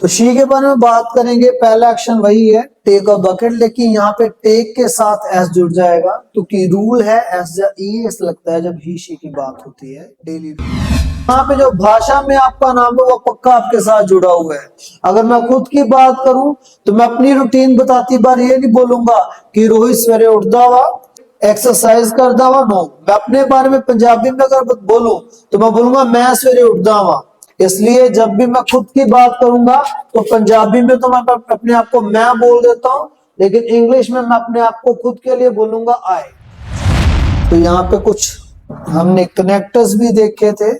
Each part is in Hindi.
तो शी के बारे में बात करेंगे। पहला एक्शन वही है, टेक अ बकेट, लेकिन यहाँ पे टेक के साथ एस जुड़ जाएगा क्योंकि रूल है एस या ई एस लगता है जब ही शी की बात होती है डेली। यहाँ पे जो भाषा में आपका नाम है वो पक्का आपके साथ जुड़ा हुआ है। अगर मैं खुद की बात करूं तो मैं अपनी रूटीन बताती बार ये नहीं बोलूंगा कि रोहित सवेरे उठदा वा एक्सरसाइज करदा वा, नो। मैं अपने बारे में पंजाबी में अगर बोलूं तो मैं बोलूंगा मैं सवेरे उठदा वा। इसलिए जब भी मैं खुद की बात करूंगा तो पंजाबी में तो मैं अपने आप को मैं बोल देता हूं, लेकिन इंग्लिश में मैं अपने आप को खुद के लिए बोलूंगा आई। तो यहाँ पे कुछ हमने कनेक्टर्स भी देखे थे,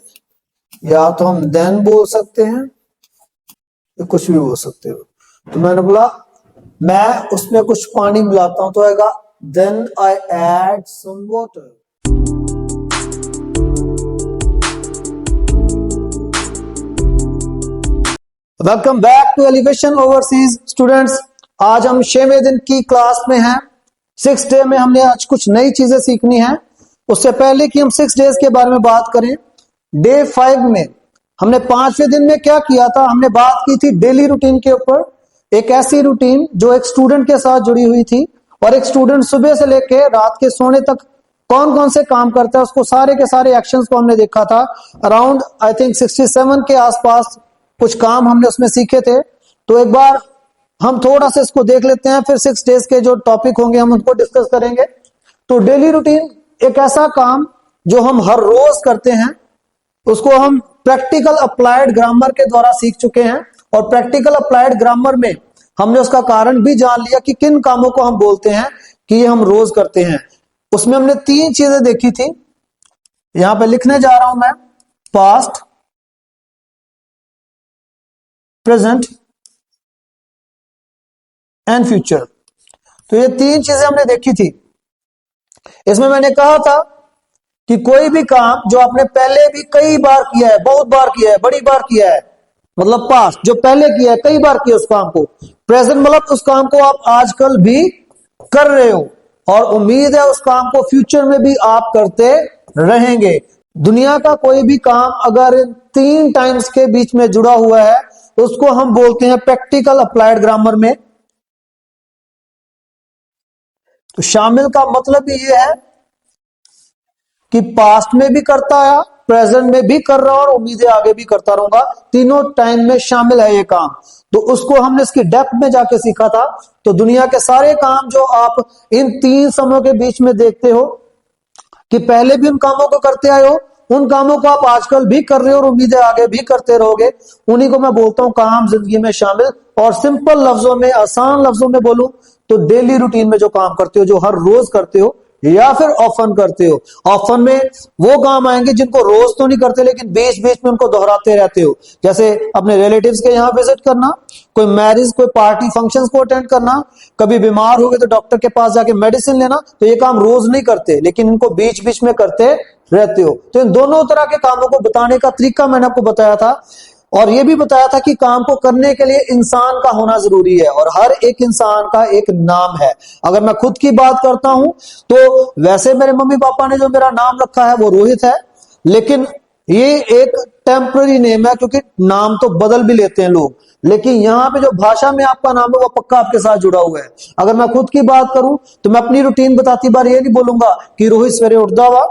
या तो हम देन बोल सकते हैं या कुछ भी बोल सकते हो। तो मैंने बोला मैं उसमें कुछ पानी मिलाता हूं तो आएगा then I add some water. Welcome back to elevation overseas students. आज हम 6वें दिन की क्लास में हैं। 6 डे में हमने आज कुछ नई चीजें सीखनी है। उससे पहले कि हम 6 डेज के बारे में बात करें, डे 5 में हमने 5वें दिन में क्या किया था, हमने बात की थी डेली रूटीन के ऊपर। एक ऐसी रूटीन जो एक स्टूडेंट के साथ जुड़ी हुई थी, और एक स्टूडेंट सुबह से लेकर रात के सोने तक कौन कौन से काम करता है उसको सारे के सारे एक्शंस को हमने देखा था। अराउंड आई थिंक 67 के आसपास कुछ काम हमने उसमें सीखे थे। तो एक बार हम थोड़ा सा इसको देख लेते हैं, फिर 6 डेज के जो टॉपिक होंगे हम उनको डिस्कस करेंगे। तो डेली रूटीन एक ऐसा काम जो हम हर रोज करते हैं, उसको हम प्रैक्टिकल अप्लाइड ग्रामर के द्वारा सीख चुके हैं। और प्रैक्टिकल अप्लाइड ग्रामर में हमने उसका कारण भी जान लिया कि किन कामों को हम बोलते हैं कि ये हम रोज करते हैं। उसमें हमने 3 चीजें देखी थी, यहां पे लिखने जा रहा हूं मैं, पास्ट, प्रेजेंट एंड फ्यूचर। तो ये 3 चीजें हमने देखी थी। इसमें मैंने कहा था कि कोई भी काम जो आपने पहले भी कई बार किया है, बहुत बार किया है, बड़ी बार किया है, मतलब पास्ट जो पहले किया है, कई बार किया उस काम को। प्रेजेंट मतलब उस काम को आप आजकल भी कर रहे हो, और उम्मीद है उस काम को फ्यूचर में भी आप करते रहेंगे। दुनिया का कोई भी काम अगर इन 3 टाइम्स के बीच में जुड़ा हुआ है तो उसको हम बोलते हैं प्रैक्टिकल अप्लाइड ग्रामर में। तो शामिल का मतलब ये है कि पास्ट में भी करता है, प्रेजेंट में भी कर रहा हूं, और उम्मीदें आगे भी करता रहूंगा, तीनों टाइम में शामिल है ये काम। तो उसको हमने इसकी डेप्थ में जाके सीखा था। तो दुनिया के सारे काम जो आप इन 3 समयों के बीच में देखते हो कि पहले भी उन कामों को करते आए हो, उन कामों को आप आजकल भी कर रहे हो और उम्मीदें आगे भी करते रहोगे, उन्हीं को मैं बोलता हूं काम जिंदगी में शामिल। और सिंपल लफ्जों में, आसान लफ्जों में बोलूं तो डेली रूटीन में जो काम करते हो, जो हर रोज करते हो या फिर ऑफन करते हो। ऑफन में वो काम आएंगे जिनको रोज तो नहीं करते लेकिन बीच बीच में उनको दोहराते रहते हो, जैसे अपने रिलेटिव्स के यहाँ विजिट करना, कोई मैरिज, कोई पार्टी फंक्शंस को अटेंड करना, कभी बीमार हो गए तो डॉक्टर के पास जाके मेडिसिन लेना। तो ये काम रोज नहीं करते लेकिन इनको बीच बीच में करते रहते हो। तो इन दोनों तरह के कामों को बताने का तरीका मैंने आपको बताया था, और यह भी बताया था कि काम को करने के लिए इंसान का होना जरूरी है, और हर एक इंसान का एक नाम है। अगर मैं खुद की बात करता हूं तो वैसे मेरे मम्मी पापा ने जो मेरा नाम रखा है वो रोहित है, लेकिन ये एक टेम्पररी नेम है क्योंकि नाम तो बदल भी लेते हैं लोग, लेकिन यहाँ पे जो भाषा में आपका नाम है वो पक्का आपके साथ जुड़ा हुआ है। अगर मैं खुद की बात करूं तो मैं अपनी रूटीन बताती बार ये नहीं बोलूंगा कि रोहित सवेरे उठदा वा,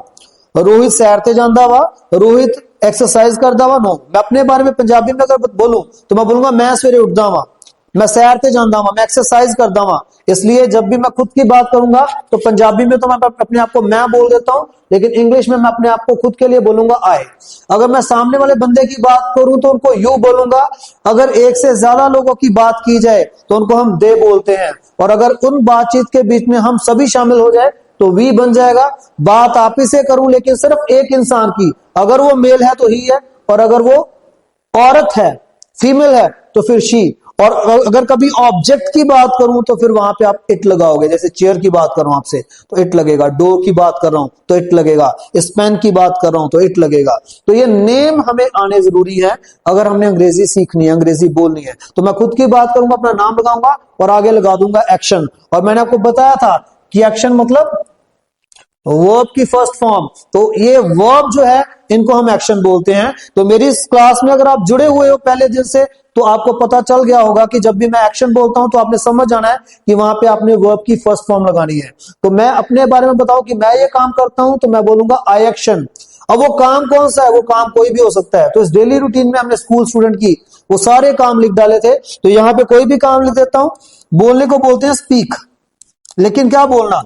रोहित सैर ते जांदा वा, रोहित एक्सरसाइज करदा वा, नो। मैं अपने बारे में पंजाबी में अगर बोलूं तो मैं बोलूंगा मैं सवेरे उठदा वा, मैं सैर ते जांदा वा, मैं एक्सरसाइज करदा वा। इसलिए जब भी मैं खुद की बात करूंगा तो पंजाबी में तो मैं अपने आप को मैं बोल देता हूं, लेकिन इंग्लिश में मैं अपने आप को खुद के लिए बोलूंगा आई। अगर मैं सामने वाले बंदे की बात करूं तो उनको यू बोलूंगा। अगर एक से ज्यादा लोगों की बात की जाए तो उनको हम दे बोलते हैं, और अगर उन बातचीत के बीच में हम सभी शामिल हो जाए तो वी बन जाएगा। बात आप ही से करूं लेकिन सिर्फ एक इंसान की, अगर वो मेल है तो ही है, और अगर वो औरत है, फीमेल है, तो फिर शी। और अगर कभी ऑब्जेक्ट की बात करूं तो फिर वहां पे आप इट लगाओगे। जैसे चेयर की बात कर रहा हूं आपसे तो इट लगेगा, डोर की बात कर रहा हूं तो इट लगेगा, पेन की बात कर रहा हूं तो इट लगेगा। तो ये नेम हमें आने जरूरी है अगर हमने अंग्रेजी सीखनी है, अंग्रेजी बोलनी है। तो मैं खुद की बात करूंगा, अपना नाम लगाऊंगा और आगे लगा दूंगा एक्शन। और मैंने आपको बताया था कि एक्शन मतलब वर्ब की फर्स्ट फॉर्म। तो ये वर्ब जो है इनको हम एक्शन बोलते हैं। तो मेरी इस क्लास में अगर आप जुड़े हुए हो पहले दिन से तो आपको पता चल गया होगा कि जब भी मैं एक्शन बोलता हूं तो आपने समझ जाना है कि वहां पे आपने वर्ब की फर्स्ट फॉर्म लगानी है। तो मैं अपने बारे में बताऊं कि मैं ये काम करता हूं तो मैं बोलूंगा आई एक्शन। अब वो काम कौन सा है, वो काम कोई भी हो सकता है। तो इस डेली रूटीन में हमने स्कूल स्टूडेंट की वो सारे काम लिख डाले थे, तो यहां पे कोई भी काम लिख देता हूं। बोलने को बोलते हैं स्पीक, लेकिन क्या बोलना,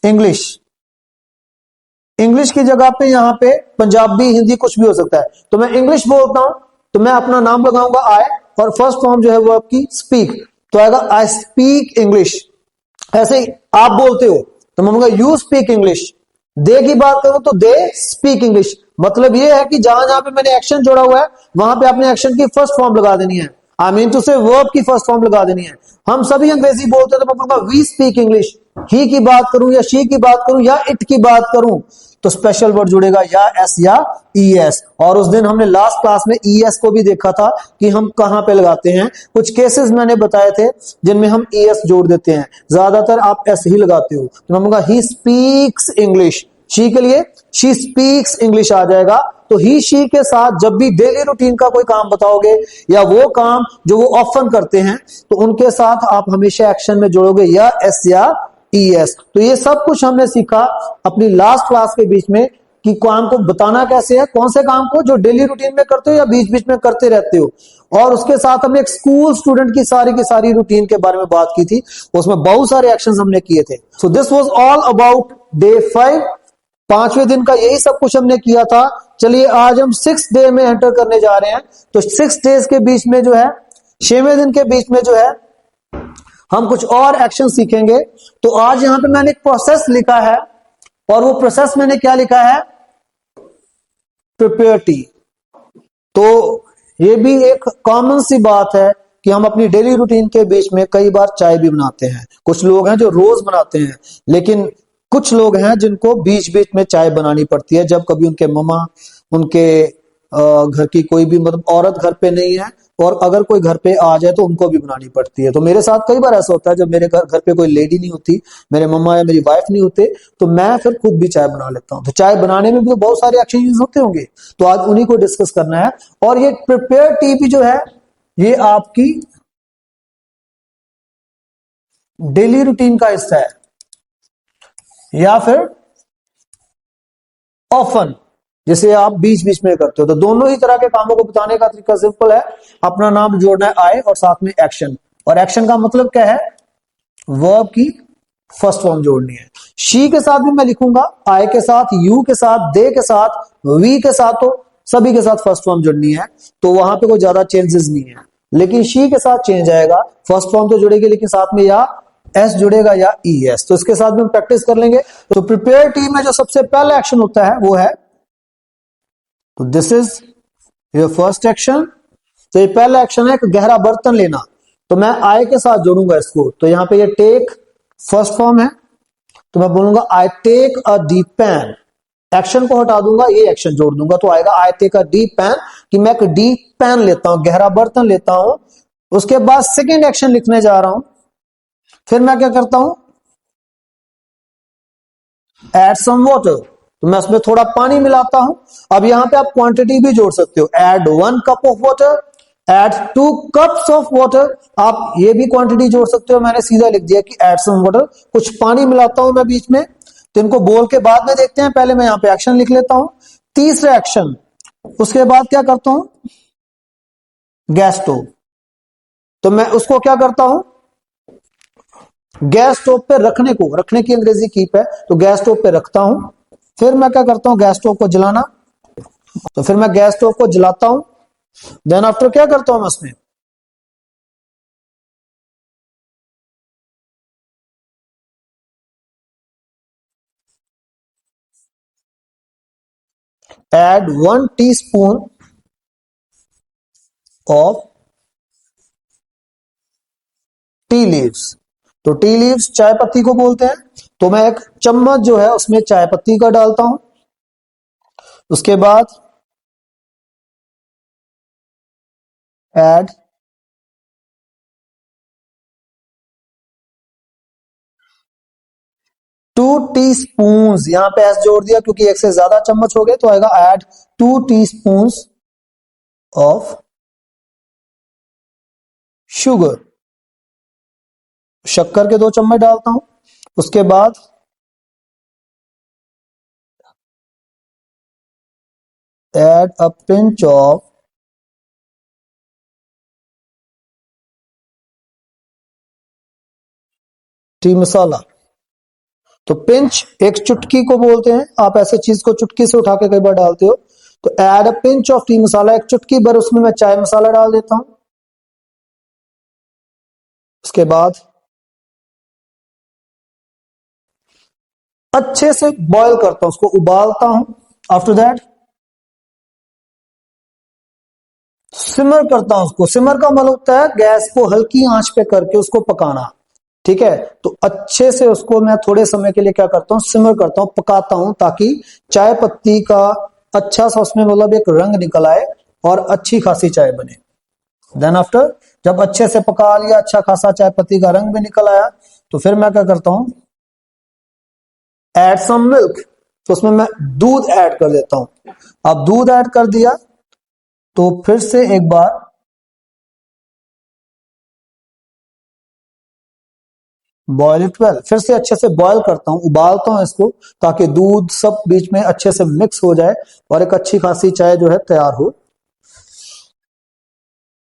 इंग्लिश। इंग्लिश की जगह पे यहां पे पंजाबी हिंदी कुछ भी हो सकता है। तो मैं इंग्लिश बोलता हूं तो मैं अपना नाम लगाऊंगा आई, और फर्स्ट फॉर्म जो है वो आपकी स्पीक, तो आएगा आई स्पीक इंग्लिश। ऐसे ही आप बोलते हो तो मैं बोलूंगा यू स्पीक इंग्लिश। दे की बात करूं तो दे स्पीक इंग्लिश। मतलब ये है कि जहां जहां पे मैंने एक्शन जोड़ा हुआ है वहां पे आपने एक्शन की फर्स्ट फॉर्म लगा देनी है। आई मीन टू से वर्ब की फर्स्ट फॉर्म लगा देनी है। हम सभी अंग्रेजी बोलते हैं तो मैं बोलूंगा वी स्पीक इंग्लिश। ही की बात करूं या शी की बात करूं या इट की बात करूं तो स्पेशल वर्ड जुड़ेगा या एस या ई एस। और उस दिन हमने लास्ट क्लास में ई एस को भी देखा था कि हम कहां पे लगाते हैं। कुछ केसेस मैंने बताए थे जिनमें हम ई एस जोड़ देते हैं, ज्यादातर आप एस ही लगाते हो। तो मैं कहूंगा ही स्पीक्स इंग्लिश, शी के लिए शी स्पीक्स इंग्लिश आ जाएगा। तो ही शी के साथ जब भी डेली रूटीन का कोई काम बताओगे या वो काम जो वो ऑफन करते हैं तो उनके साथ आप हमेशा एक्शन में जोड़ोगे या एस या ई एस। तो ये सब कुछ हमने सीखा अपनी लास्ट क्लास के बीच में कि काम को बताना कैसे है, कौन से काम को जो डेली रूटीन में करते हो या बीच बीच में करते रहते हो। और उसके साथ हमने एक स्कूल स्टूडेंट की सारी रूटीन के बारे में बात की थी, उसमें बहुत सारे एक्शंस हमने किए थे। So this was all about day 5। पांचवें दिन का यही सब कुछ हमने किया था। चलिए आज हम 6 डे में एंटर करने जा रहे हैं। तो 6 डेज के बीच में जो है, 6वें दिन के बीच में जो है हम कुछ और एक्शन सीखेंगे। तो आज यहां पे मैंने एक प्रोसेस लिखा है, और वो प्रोसेस मैंने क्या लिखा है, प्रिपेयर टी। तो ये भी एक कॉमन सी बात है कि हम अपनी डेली रूटीन के बीच में कई बार चाय भी बनाते हैं। कुछ लोग हैं जो रोज बनाते हैं, लेकिन कुछ लोग हैं जिनको बीच बीच में चाय बनानी पड़ती है जब कभी उनके मम्मा, उनके घर की कोई भी मतलब औरत घर पे नहीं है, और अगर कोई घर पे आ जाए तो उनको भी बनानी पड़ती है। तो मेरे साथ कई बार ऐसा होता है जब मेरे घर घर पे कोई लेडी नहीं होती, मेरे मम्मा या मेरी वाइफ नहीं होते, तो मैं फिर खुद भी चाय बना लेता हूँ। तो चाय बनाने में भी तो बहुत सारे एक्शन यूज होते होंगे, तो आज उन्हीं को डिस्कस करना है। और ये प्रिपेयर टी भी जो है ये आपकी डेली रूटीन का हिस्सा है या फिर ऑफन, जिसे आप बीच बीच में करते हो। तो दोनों ही तरह के कामों को बताने का तरीका सिंपल है, अपना नाम जोड़ना है आई और साथ में एक्शन। और एक्शन का मतलब क्या है, वर्ब की फर्स्ट फॉर्म जोड़नी है। शी के साथ भी मैं लिखूंगा, आई के साथ, यू के साथ, दे के साथ, वी के साथ, तो सभी के साथ फर्स्ट फॉर्म जोड़नी है। तो वहां पे कोई ज्यादा चेंजेस नहीं है। लेकिन शी के साथ चेंज आएगा, फर्स्ट फॉर्म तो जुड़ेगी लेकिन साथ में या एस जुड़ेगा या ई एस। तो इसके साथ भी हम प्रैक्टिस कर लेंगे। तो प्रिपेयर टीम में जो सबसे पहला एक्शन होता है वो है, तो this is your first action. तो ये पहला एक्शन है, एक गहरा बर्तन लेना। तो मैं आई के साथ जोड़ूंगा इसको, तो यहां पे ये टेक फर्स्ट फॉर्म है, तो मैं बोलूंगा I take a deep pan. Action को हटा दूंगा, ये एक्शन जोड़ दूंगा, तो आएगा I take a deep pan, कि मैं एक डीप पैन लेता हूं, गहरा बर्तन लेता हूं। उसके बाद सेकेंड एक्शन लिखने जा रहा हूं, फिर मैं क्या करता हूं, एड सम वाटर, तो मैं उसमें थोड़ा पानी मिलाता हूं। अब यहां पे आप क्वांटिटी भी जोड़ सकते हो, add 1 cup of water, add 2 cups of water. आप ये भी क्वांटिटी जोड़ सकते हो, मैंने सीधा लिख दिया कि एड सम वाटर, कुछ पानी मिलाता हूं मैं बीच में। तो इनको बोल के बाद में देखते हैं, पहले मैं यहां पे एक्शन लिख लेता हूं। तीसरा एक्शन, उसके बाद क्या करता हूं, गैस स्टोव। तो मैं उसको क्या करता हूं, गैस स्टोव पे रखने को, रखने की अंग्रेजी कीप है, तो गैस स्टोव पे रखता हूं। फिर मैं क्या करता हूं, गैस स्टोव को जलाना, तो फिर मैं गैस स्टोव को जलाता हूं। देन आफ्टर क्या करता हूं मैं उसमें, add 1 teaspoon of tea leaves. तो टी लीव्स चाय पत्ती को बोलते हैं। तो मैं एक चम्मच जो है उसमें चाय पत्ती का डालता हूं। उसके बाद एड 2 टीस्पून, यहां पे एस जोड़ दिया क्योंकि एक से ज्यादा चम्मच हो गए, तो आएगा ऐड 2 टीस्पून ऑफ शुगर। शक्कर के 2 चम्मच डालता हूं। उसके बाद add a pinch of tea masala. तो पिंच एक चुटकी को बोलते हैं, आप ऐसे चीज को चुटकी से उठा के कई बार डालते हो। तो add a pinch of tea masala, एक चुटकी भर उसमें मैं चाय मसाला डाल देता हूं। उसके बाद अच्छे से बॉईल करता हूं, उसको उबालता हूं। आफ्टर दैट सिमर करता हूं उसको। सिमर का मतलब होता है गैस को हल्की आंच पे करके उसको पकाना, ठीक है। तो अच्छे से उसको मैं थोड़े समय के लिए क्या करता हूं, सिमर करता हूं, पकाता हूं, ताकि चाय पत्ती का अच्छा सा उसमें मतलब एक रंग निकल आए और अच्छी खासी चाय बने। देन आफ्टर जब अच्छे से पका लिया, अच्छा खासा चाय पत्ती का रंग भी निकल आया, तो फिर मैं क्या करता हूं, ऐड सम मिल्क। तो उसमें मैं दूध ऐड कर देता हूं। अब दूध ऐड कर दिया तो फिर से एक बार बॉयल इट वेल, फिर से अच्छे से बॉयल करता हूं, उबालता हूं इसको, ताकि दूध सब बीच में अच्छे से मिक्स हो जाए और एक अच्छी खासी चाय जो है तैयार हो।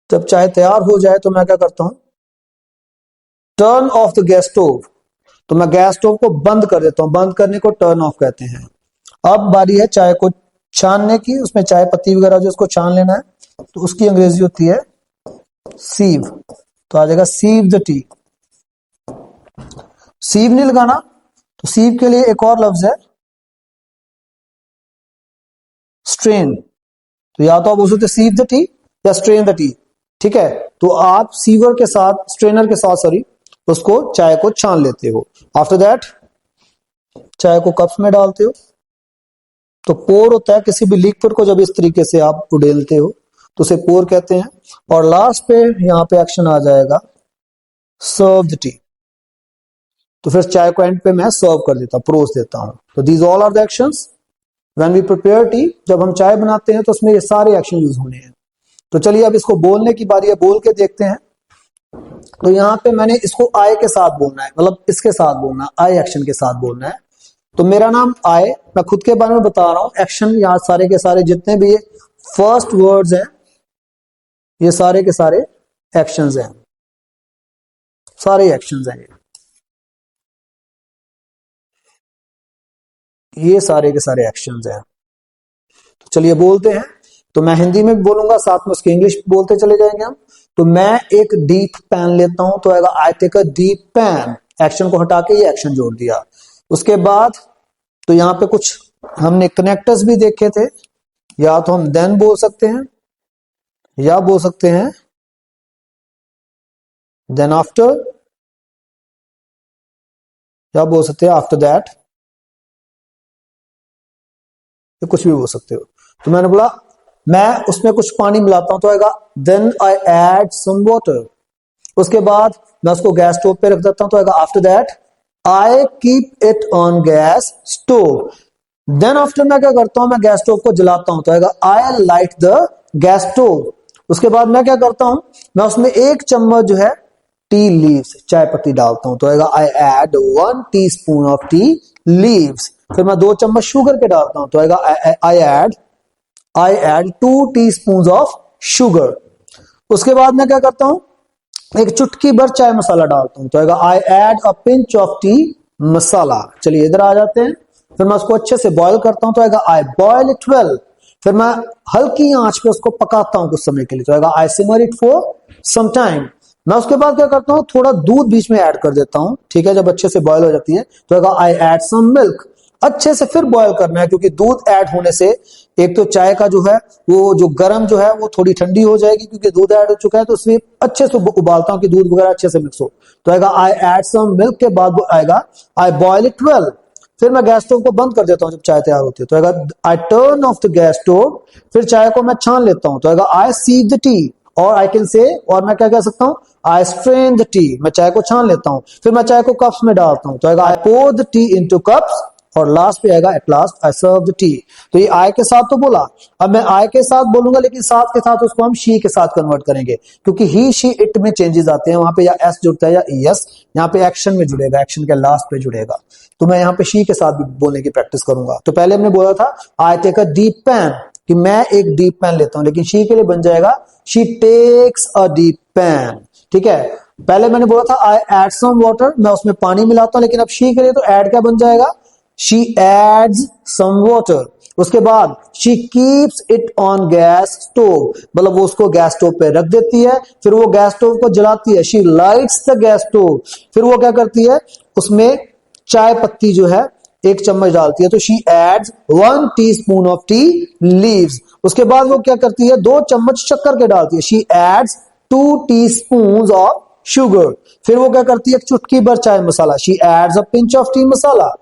जब चाय तैयार हो जाए तो मैं क्या करता हूं, turn off the gas stove. तो मैं गैस स्टोव को बंद कर देता हूं, बंद करने को टर्न ऑफ कहते हैं। अब बारी है चाय को छानने की, उसमें चाय पत्ती वगैरह जो उसको छान लेना है, तो उसकी अंग्रेजी होती है सीव। तो आ जाएगा सीव द टी। सीव नहीं लगाना, तो सीव के लिए एक और लफ्ज है स्ट्रेन। तो या तो आप बोल सकते सीव द टी या स्ट्रेन द टी, ठीक है। तो आप सीवर के साथ, स्ट्रेनर के साथ सॉरी, उसको चाय को छान लेते हो। आफ्टर दैट चाय को कप्स में डालते हो। तो पोर होता है किसी भी लिक्विड को जब इस तरीके से आप उड़ेलते हो तो उसे पोर कहते हैं। और लास्ट पे यहां पे एक्शन आ जाएगा सर्व द टी। तो फिर चाय को एंड पे मैं सर्व कर देता हूं, परोस देता हूं। तो these all are the actions when we prepare tea. जब हम चाय बनाते हैं तो उसमें ये सारे एक्शन यूज होने हैं। तो चलिए अब इसको बोलने की बारी है, बोल के देखते हैं। तो यहां पे मैंने इसको आई के साथ बोलना है, मतलब इसके साथ बोलना है, आई एक्शन के साथ बोलना है। तो मेरा नाम आए, मैं खुद के बारे में बता रहा हूं। एक्शन यहाँ सारे के सारे जितने भी ये फर्स्ट वर्ड्स हैं, ये सारे के सारे एक्शंस हैं, सारे एक्शंस हैं ये सारे के सारे एक्शंस हैं। तो चलिए बोलते हैं। तो मैं हिंदी में भी बोलूंगा, साथ में उसके इंग्लिश बोलते चले जाएंगे हम। तो मैं एक डीप पेन लेता हूं, तो आएगा I take a deep pan. Action को हटा के ये एक्शन जोड़ दिया। उसके बाद तो यहां पे कुछ हमने कनेक्टर्स भी देखे थे, या तो हम देन बोल सकते हैं या बोल सकते हैं देन आफ्टर, या बोल सकते हैं आफ्टर दैट, या कुछ भी बोल सकते हो। तो मैंने बोला मैं उसमें कुछ पानी मिलाता हूं, तो आएगा then I add some water. उसके बाद मैं उसको गैस स्टोव पे रख देता हूं, तो आएगा after that I keep it on gas stove. Then after मैं क्या करता हूं, मैं गैस स्टोव को जलाता हूं, तो आएगा आई लाइट द गैस स्टोव। उसके बाद मैं क्या करता हूं, मैं उसमें 1 चम्मच जो है टी लीव्स, चाय पत्ती डालता हूं, तो आएगा I add 1 teaspoon of tea leaves. फिर मैं 2 चम्मच शुगर के डालता हूं, तो आएगा I add 2 teaspoon of sugar. उसके बाद मैं क्या करता हूं, एक चुटकी भर चाय मसाला डालता हूं, तो आएगा I add a pinch of tea masala. चलिए इधर आ जाते हैं। फिर मैं उसको अच्छे से बॉईल करता हूं, तो आएगा आई बॉयल इट वेल। फिर मैं हल्की आंच पे उसको पकाता हूं कुछ समय के लिए, तो आएगा आई सिमर इट फॉर सम टाइम। मैं उसके बाद क्या करता हूं, थोड़ा दूध बीच में ऐड कर देता हूं, ठीक है। जब अच्छे से बॉयल हो जाती है तो आएगा आई एड सम मिल्क। अच्छे से फिर बॉयल करना है, क्योंकि दूध ऐड होने से एक तो चाय का जो है वो जो गर्म जो है वो थोड़ी ठंडी हो जाएगी, क्योंकि दूध ऐड हो चुका है। तो इसलिए अच्छे से उबालता हूं कि दूध वगैरह अच्छे से मिक्स हो। तो आएगा आई एड सम मिल्क के बाद आएगा आई बॉयल इट वेल। फिर मैं गैस स्टोव को बंद कर देता हूं जब चाय तैयार होती है, तो आएगा I turn off the gas stove. फिर चाय को मैं छान लेता हूं, तो आएगा आई सीव द टी और आई कैन से, और मैं क्या कह सकता हूं, आई स्ट्रेन द टी, मैं चाय को छान लेता हूं, फिर मैं चाय को कप्स में डालता हूं, तो आएगा I pour the tea into cups, और लास्ट पे आएगा at last I serve the tea. तो ये आई के साथ तो बोला, अब मैं आई के साथ बोलूंगा, लेकिन साथ के साथ उसको हम शी के साथ कन्वर्ट करेंगे, क्योंकि ही शी इट में चेंजेस आते हैं, वहां पे या एस जुड़ता है या एस, यहाँ पे एक्शन में जुड़ेगा, एक्शन के लास्ट पे जुड़ेगा, तो मैं यहाँ पे शी के साथ भी बोलने की प्रैक्टिस करूंगा। तो पहले हमने बोला था I take a deep pan, कि मैं एक डीप पेन लेता हूं, लेकिन शी के लिए बन जाएगा she takes a deep pan. ठीक है, पहले मैंने बोला था आई एड सम वाटर, मैं उसमें पानी मिलाता हूं, लेकिन अब शी के लिए तो ऐड क्या बन जाएगा, शी एड्स सम वाटर। उसके बाद she keeps it on gas stove, मतलब वो उसको गैस स्टोव पे रख देती है, फिर वो गैस स्टोव को जलाती है, she lights the gas stove, फिर वो क्या करती है, उसमें चाय पत्ती जो है 1 चम्मच डालती है, तो she adds 1 teaspoon of tea leaves. उसके बाद वो क्या करती है, 2 चम्मच शक्कर के डालती है, she adds 2 teaspoon of sugar. फिर वो क्या करती है, एक चुटकी भर चाय मसाला, she adds a pinch of tea masala.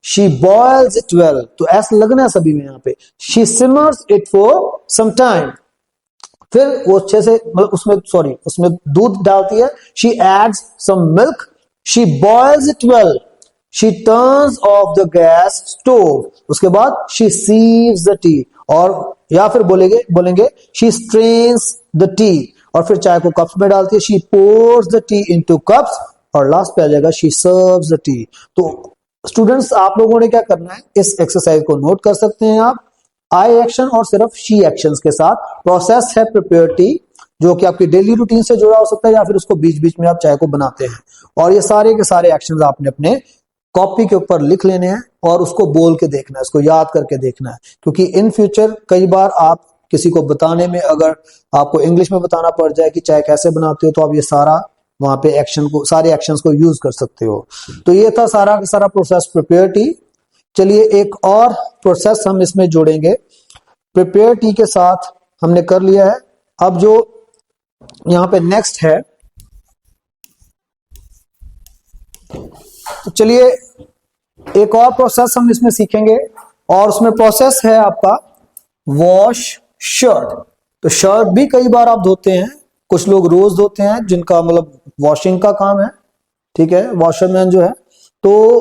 She boils it well, तो ऐसा लगना है सभी में यहाँ पे, she simmers it for some time, फिर वो अच्छे से, मतलब उसमें दूध डालती है, she adds some milk, she boils it well, she turns off the gas stove, उसके बाद शी सीव्स द टी, और या फिर बोलेंगे शी स्ट्रेन्स द टी, और फिर चाय को कप्स में डालती है, she pores the tea into cups, और लास्ट पे आ जाएगा शी सर्व्स द टी। तो स्टूडेंट्स, आप लोगों ने क्या करना है, इस एक्सरसाइज को नोट कर सकते हैं आप, आई एक्शन और सिर्फ शी एक्शंस के साथ। प्रोसेस है प्रिपेयर टी, जो कि आपकी डेली रूटीन से जुड़ा हो सकता है, या फिर उसको बीच बीच में आप चाय को बनाते हैं, और ये सारे के सारे एक्शंस आपने अपने कॉपी के ऊपर लिख लेने हैं, और उसको बोल के देखना है, उसको याद करके देखना है, क्योंकि इन फ्यूचर कई बार आप किसी को बताने में, अगर आपको इंग्लिश में बताना पड़ जाए कि चाय कैसे बनाते हो, तो आप ये सारा वहां पे सारे एक्शंस को यूज कर सकते हो। तो ये था सारा का सारा प्रोसेस प्रिपेयर टी। चलिए एक और प्रोसेस हम इसमें जोड़ेंगे, प्रिपेयर टी के साथ हमने कर लिया है, अब जो यहां पे नेक्स्ट है, तो चलिए एक और प्रोसेस हम इसमें सीखेंगे, और उसमें प्रोसेस है आपका वॉश शर्ट। तो शर्ट भी कई बार आप धोते हैं, कुछ लोग रोज धोते हैं, जिनका मतलब वॉशिंग का काम है, ठीक है, वॉशरमैन जो है, तो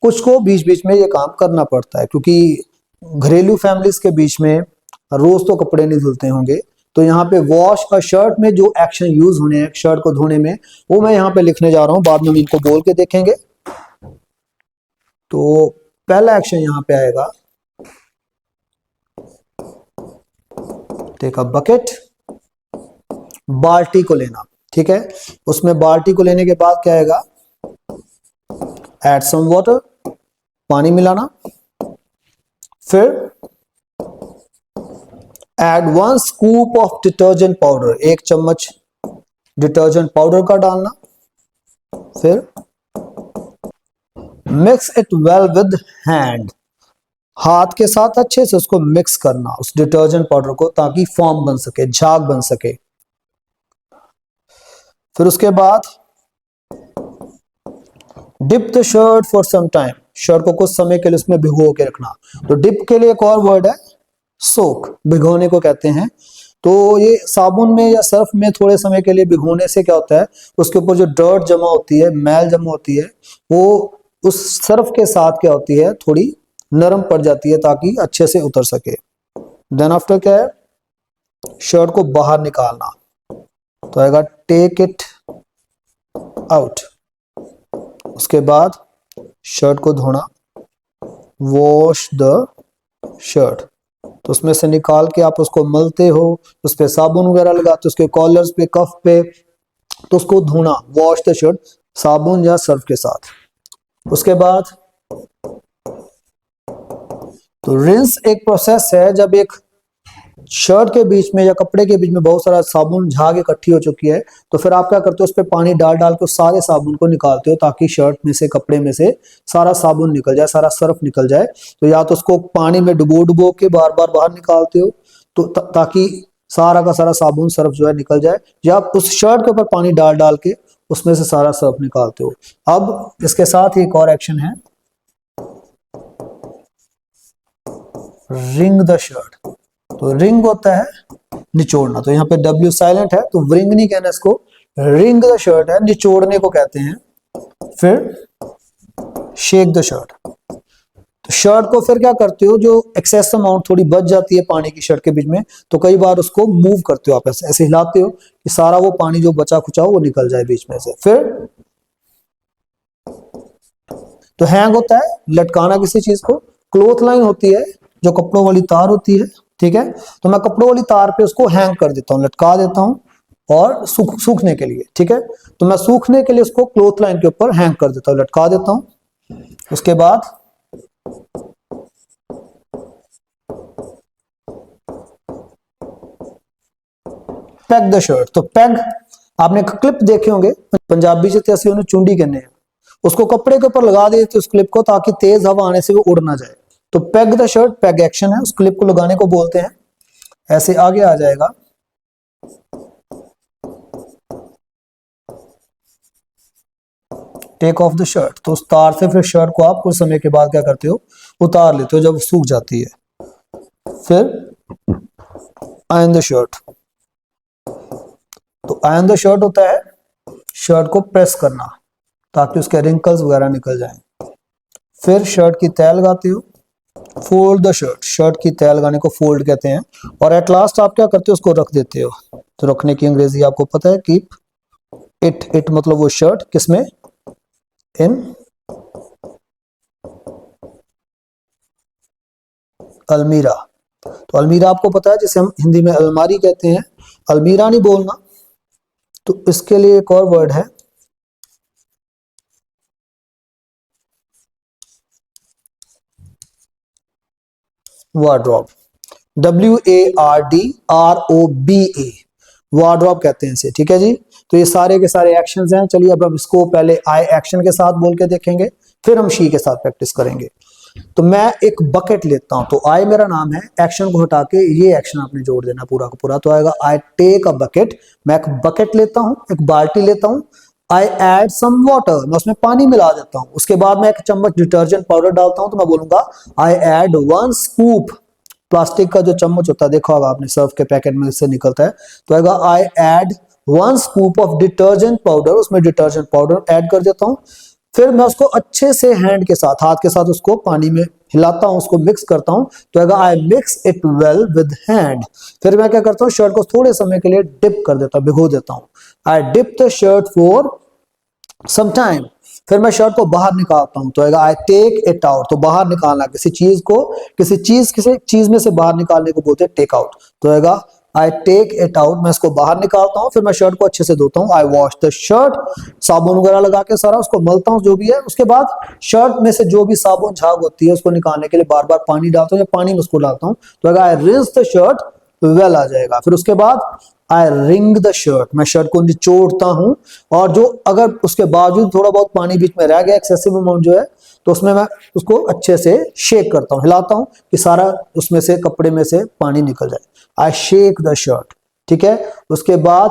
कुछ को बीच बीच में ये काम करना पड़ता है, क्योंकि घरेलू फैमिलीज के बीच में रोज तो कपड़े नहीं धुलते होंगे, तो यहाँ पे वॉश और शर्ट में जो एक्शन यूज होने हैं शर्ट को धोने में, वो मैं यहाँ पे लिखने जा रहा हूं, बाद में हम इनको बोल के देखेंगे। तो पहला एक्शन यहाँ पे आएगा, टेक अ बकेट, बाल्टी को लेना, ठीक है, उसमें बाल्टी को लेने के बाद क्या आएगा, एड सम वाटर, पानी मिलाना, फिर add 1 scoop of detergent powder, 1 चम्मच डिटर्जेंट पाउडर का डालना, फिर mix it well with hand, हाथ के साथ अच्छे से उसको मिक्स करना उस डिटर्जेंट पाउडर को, ताकि फॉर्म बन सके, झाग बन सके। फिर उसके बाद dip the shirt for some time, shirt को कुछ समय के लिए उसमें भिगो के रखना। तो डिप के लिए एक और वर्ड है सोक, भिगोने को कहते हैं। तो ये साबुन में या सर्फ में थोड़े समय के लिए भिगोने से क्या होता है, उसके ऊपर जो डर्ट जमा होती है, मैल जमा होती है, वो उस सर्फ के साथ क्या होती है, थोड़ी नरम पड़ जाती है, ताकि अच्छे से उतर सके। देन आफ्टर क्या है, शर्ट को बाहर निकालना, तो आएगा टेक इट आउट। उसके बाद शर्ट को धोना, वॉश द शर्ट, तो उसमें से निकाल के आप उसको मलते हो, उस पे साबुन वगैरह लगाते हो, उसके कॉलर्स पे, कफ पे, तो उसको धोना, वॉश द शर्ट, साबुन या सर्फ के साथ। उसके बाद तो रिंस एक प्रोसेस है, जब एक शर्ट के बीच में या कपड़े के बीच में बहुत सारा साबुन झाग इकट्ठी हो चुकी है, तो फिर आप क्या करते हो, उस पर पानी डाल डाल के सारे साबुन को निकालते हो, ताकि शर्ट में से, कपड़े में से सारा साबुन निकल जाए, सारा सर्फ निकल जाए। तो या तो उसको पानी में डुबो डुबो के बार बार बाहर निकालते हो, तो ताकि सारा का सारा साबुन सर्फ जो है निकल जाए, या आप उस शर्ट के ऊपर पानी डाल डाल के उसमें से सारा सर्फ निकालते हो। अब इसके साथ ही एक और एक्शन है, रिंग द शर्ट। तो रिंग होता है निचोड़ना, तो यहाँ पे W साइलेंट है तो व्रिंग नहीं कहना इसको, रिंग द शर्ट है, निचोड़ने को कहते हैं। फिर शेक द शर्ट, तो शर्ट को फिर क्या करते हो, जो एक्सेस अमाउंट थोड़ी बच जाती है पानी की शर्ट के बीच में, तो कई बार उसको मूव करते हो आप, ऐसे हिलाते हो कि सारा वो पानी जो बचा खुचा हो वो निकल जाए बीच में से। फिर तो हैंग होता है लटकाना किसी चीज को, क्लोथ लाइन होती है जो कपड़ों वाली तार होती है, ठीक है, तो मैं कपड़ों वाली तार पे उसको हैंग कर देता हूँ, लटका देता हूँ और सूखने के लिए, ठीक है, तो मैं सूखने के लिए उसको क्लोथ लाइन के ऊपर हैंग कर देता हूँ, लटका देता हूँ। उसके बाद पैक द शर्ट, तो पैग आपने क्लिप देखे होंगे, पंजाबी से असली उन्हें चुंडी कहने हैं, उसको कपड़े के ऊपर लगा देते उस क्लिप को ताकि तेज हवा आने से वो उड़ ना जाए। तो peg the shirt, peg action है, उस क्लिप को लगाने को बोलते हैं। ऐसे आगे आ जाएगा टेक ऑफ द शर्ट, तो उस तार से फिर शर्ट को आप कुछ समय के बाद क्या करते हो, उतार लेते हो जब सूख जाती है। फिर आयरन द शर्ट, तो आयरन द शर्ट होता है शर्ट को प्रेस करना ताकि उसके रिंकल्स वगैरह निकल जाएं। फिर शर्ट की तह लगाते हो, फोल्ड द शर्ट, शर्ट की तह लगाने को फोल्ड कहते हैं। और एट लास्ट आप क्या करते हो, उसको रख देते हो, तो रखने की अंग्रेजी आपको पता है, कीप इट, इट मतलब वो शर्ट, किसमें, इन अलमीरा, तो अलमीरा आपको पता है जिसे हम हिंदी में अलमारी कहते हैं, अलमीरा नहीं बोलना, तो इसके लिए एक और वर्ड है वार्डरोब, WARDROBA, वार्डरोब कहते हैं इसे, ठीक है जी। तो ये सारे के सारे एक्शंस हैं। चलिए अब हम इसको पहले आई एक्शन के साथ बोल के देखेंगे, फिर हम शी के साथ प्रैक्टिस करेंगे। तो मैं एक बकेट लेता हूं, तो आई मेरा नाम है, एक्शन को हटा के ये एक्शन आपने जोड़ देना पूरा का पूरा, तो आएगा आई टेक अ बकेट, मैं एक बकेट लेता हूं, एक बाल्टी लेता हूं, आई एड सम वाटर, मैं उसमें पानी मिला देता हूं, उसके बाद मैं एक चम्मच डिटर्जेंट पाउडर डालता हूं, तो मैं बोलूंगा आई एड 1 स्कूप, प्लास्टिक का जो चम्मच होता है देखा होगा आपने, सर्फ के पैकेट में इससे निकलता है, तो आएगा I add 1 scoop of detergent powder, उसमें डिटर्जेंट पाउडर ऐड कर देता हूं। फिर मैं उसको अच्छे से हैंड के साथ, हाथ के साथ उसको पानी में हिलाता हूं, उसको मिक्स करता हूं, तो आएगा I mix it well with hand. फिर मैं क्या करता हूं, शर्ट को थोड़े समय के लिए डिप कर देता हूं, भिगो देता हूं, I dip the shirt for some time. फिर मैं शर्ट को बाहर निकालता हूं, तो आएगा आई टेक इट आउट, तो बाहर निकालना, किसी चीज को किसी चीज में से बाहर निकालने को बोलते हैं टेक आउट, तो आएगा आई टेक इट आउट, मैं इसको बाहर निकालता हूं। फिर मैं शर्ट को अच्छे से धोता हूं, आई वॉश द शर्ट, साबुन वगैरह लगा के सारा उसको मलता हूं जो भी है। उसके बाद शर्ट में से जो भी साबुन झाग होती है उसको निकालने के लिए बार बार पानी डालता हूं, या पानी में उसको डालता हूं, तो आएगा आई रिंस द शर्ट वेल आ जाएगा। फिर उसके बाद आई रिंग द शर्ट, मैं शर्ट को निचोड़ता हूं, और जो अगर उसके बावजूद थोड़ा बहुत पानी बीच में रह गया, एक्सेसिव अमाउंट जो है, तो उसमें मैं उसको अच्छे से शेक करता हूं, हिलाता हूं कि सारा उसमें से कपड़े में से पानी निकल जाए। आई शेक द शर्ट, ठीक है। उसके बाद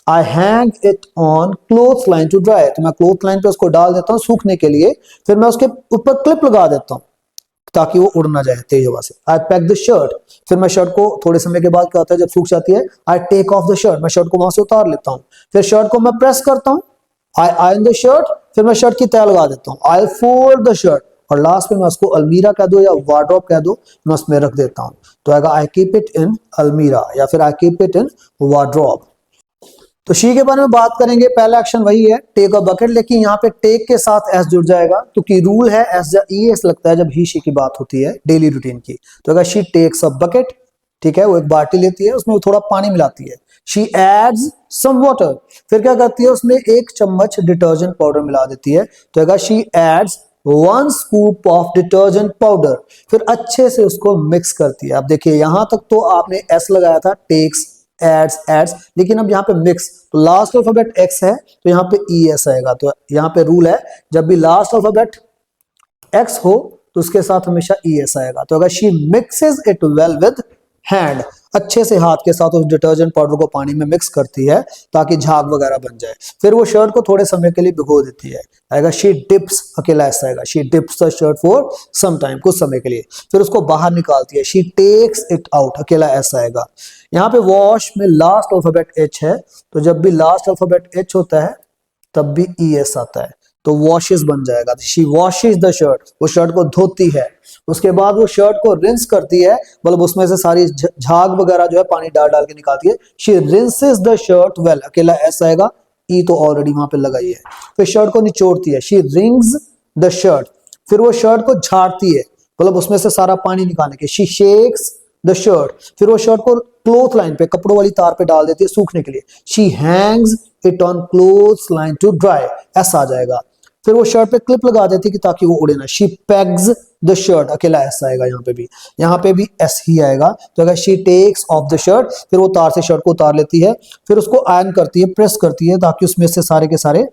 I hang it on cloth line to dry, तो मैं क्लोथ लाइन पे उसको डाल देता हूँ सूखने के लिए। फिर मैं उसके ऊपर क्लिप लगा देता हूँ ताकि वो उड़ ना जाए तेज हवा से। आई पैक द शर्ट, फिर मैं शर्ट को थोड़े समय के बाद क्या होता है, जब सूख जाती है, I take off the shirt, मैं शर्ट को वहां से उतार लेता हूँ। फिर शर्ट को मैं प्रेस करता हूँ, आई आयरन द शर्ट, फिर मैं शर्ट की तह लगा देता हूँ, आई फोल्ड द शर्ट, और लास्ट में मैं उसको अलमीरा कह दो या वार्डरोब कह दो, मैं उसमें रख देता हूँ, तो आएगा आई कीप इट इन अलमीरा, या फिर आई कीप इट इन वार्डरोब। तो शी के बारे में बात करेंगे, पहला एक्शन वही है टेक अ बकेट, लेकिन यहाँ पे टेक के साथ एस जुड़ जाएगा क्योंकि रूल है एस एस लगता है जब ही शी की बात होती है डेली रूटीन की। तो अगर शी टेक्स अ बकेट, ठीक है, वो एक बाल्टी लेती है, उसमें वो थोड़ा पानी मिलाती है, शी एड्स सम वाटर, फिर क्या करती है, उसमें 1 चम्मच डिटर्जेंट पाउडर मिला देती है, तो अगर she adds 1 scoop of detergent powder, फिर अच्छे से उसको मिक्स करती है। अब देखिए यहां तक तो आपने एस लगाया था, टेक्स एड्स, लेकिन अब यहाँ पे मिक्स, तो लास्ट अल्फाबेट एक्स है तो यहाँ पे ई एस आएगा। तो यहाँ पे रूल है जब भी लास्ट अल्फाबेट एक्स हो तो उसके साथ हमेशा ई एस आएगा। तो अगर she mixes it well with hand, अच्छे से हाथ के साथ उस डिटर्जेंट पाउडर को पानी में मिक्स करती है ताकि झाग वगैरह बन जाए। फिर वो शर्ट को थोड़े समय के लिए भिगो देती है। आएगा शी डिप्स, अकेला ऐसा आएगा, she dips the shirt for some time, कुछ समय के लिए। फिर उसको बाहर निकालती है, शी टेक्स इट आउट, अकेला ऐसा आएगा। यहाँ पे वॉश में लास्ट अल्फाबेट एच है, तो जब भी लास्ट अल्फाबेट एच होता है तब भी ई एस आता है, तो वॉशेस बन जाएगा। शी वॉशेस द शर्ट, वो शर्ट को धोती है। उसके बाद वो शर्ट को रिंस करती है, मतलब उसमें से सारी झाग वगैरह जो है पानी डाल डाल के निकालती है। She rinses the shirt well, अकेला एस आएगा, ई तो ऑलरेडी वहां पे लगाई है। फिर शर्ट को निचोड़ती है, शी रिंग्स द शर्ट। फिर वो शर्ट को झाड़ती है, मतलब उसमें से सारा पानी निकालने के। She shakes the shirt. फिर वो शर्ट को क्लोथ लाइन पे, कपड़ों वाली तार पे डाल देती है सूखने के लिए। She hangs it on cloth line to dry, ऐसा आ जाएगा। फिर वो शर्ट पे क्लिप लगा देती है कि ताकि वो उड़े ना। शी पेग्स द शर्ट, अकेला ऐसा आएगा, यहाँ पे भी एस ही आएगा, तो अगर she takes off the shirt, फिर वो तार से शर्ट को उतार लेती है। फिर उसको आयरन करती है, प्रेस करती है ताकि उसमें से सारे के सारे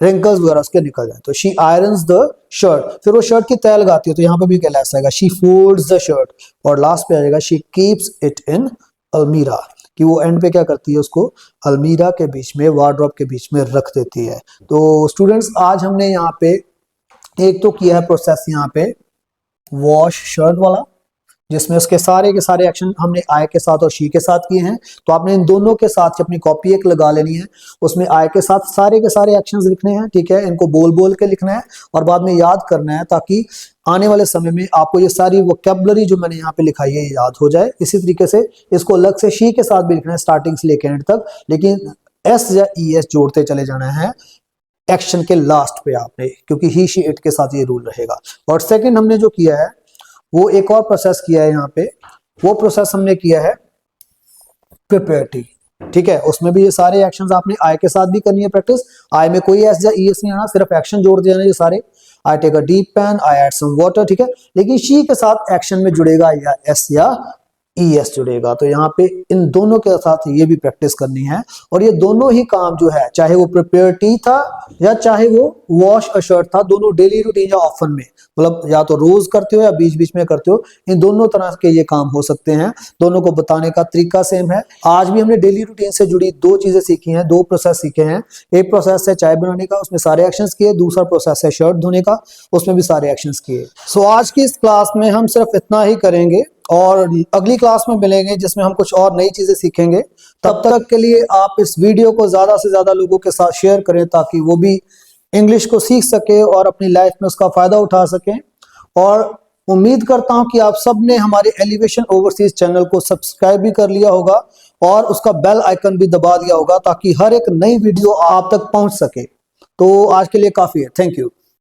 रिंकल्स वगैरह उसके निकल जाए। तो शी आयरन्स द शर्ट। फिर वो शर्ट की तय लगाती है, तो यहाँ पे भी अकेला ऐसा आएगा, शी फोल्ड्स द शर्ट। और लास्ट पे आ जाएगा शी कीप्स इट इन अलमीरा, कि वो एंड पे क्या करती है, उसको अलमीरा के बीच में, वार्डरोब के बीच में रख देती है। तो स्टूडेंट्स आज हमने यहाँ पे एक तो किया है प्रोसेस यहाँ पे वॉश शर्ट वाला, जिसमें उसके सारे के सारे एक्शन हमने आई के साथ और शी के साथ किए हैं। तो आपने इन दोनों के साथ अपनी कॉपी एक लगा लेनी है, उसमें आई के साथ सारे के सारे एक्शंस लिखने हैं, ठीक है। इनको बोल बोल के लिखना है और बाद में याद करना है, ताकि आने वाले समय में आपको ये सारी वोकैबुलरी जो मैंने यहाँ पे लिखाई है याद हो जाए। इसी तरीके से इसको अलग से शी के साथ भी लिखना है, स्टार्टिंग से लेकर एंड तक, लेकिन एस या ई एस जोड़ते चले जाना है एक्शन के लास्ट पे आपने, क्योंकि ही शी इट के साथ ये रूल रहेगा। और सेकेंड हमने जो किया है वो एक और प्रोसेस किया है यहाँ पे, वो प्रोसेस हमने किया है प्रिपेयरिटी, ठीक है। उसमें भी ये सारे एक्शंस आपने आई के साथ भी करनी है प्रैक्टिस। आई में कोई एस या ई एस नहीं आना, सिर्फ एक्शन जोड़ देना ये सारे। I take a deep pan, I add some water, ठीक है। लेकिन शी के साथ एक्शन में जुड़ेगा या एस या ई एस जुड़ेगा, तो यहाँ पे इन दोनों के साथ ये भी प्रैक्टिस करनी है। और ये दोनों ही काम जो है, चाहे वो प्रिपेयरिटी था या चाहे वो वॉश अ शर्ट था, दोनों डेली रूटीन या ऑफन में, मतलब या तो रोज करते हो या बीच बीच में करते हो, इन दोनों तरह के ये काम हो सकते हैं। दोनों को बताने का तरीका सेम है। आज भी हमने डेली रूटीन से जुड़ी दो चीजें सीखी हैं, दो प्रोसेस सीखे हैं। एक प्रोसेस है चाय बनाने का, उसमें सारे एक्शंस किए। दूसरा प्रोसेस है शर्ट धोने का, उसमें भी सारे एक्शंस किए। सो आज की इस क्लास में हम सिर्फ इतना ही करेंगे और अगली क्लास में मिलेंगे जिसमें हम कुछ और नई चीजें सीखेंगे। तब तक के लिए आप इस वीडियो को ज्यादा से ज्यादा लोगों के साथ शेयर करें, ताकि वो भी इंग्लिश को सीख सके और अपनी लाइफ में उसका फायदा उठा सकें। और उम्मीद करता हूं कि आप सब ने हमारे एलिवेशन ओवरसीज चैनल को सब्सक्राइब भी कर लिया होगा और उसका बेल आइकन भी दबा दिया होगा, ताकि हर एक नई वीडियो आप तक पहुंच सके। तो आज के लिए काफी है। Thank you.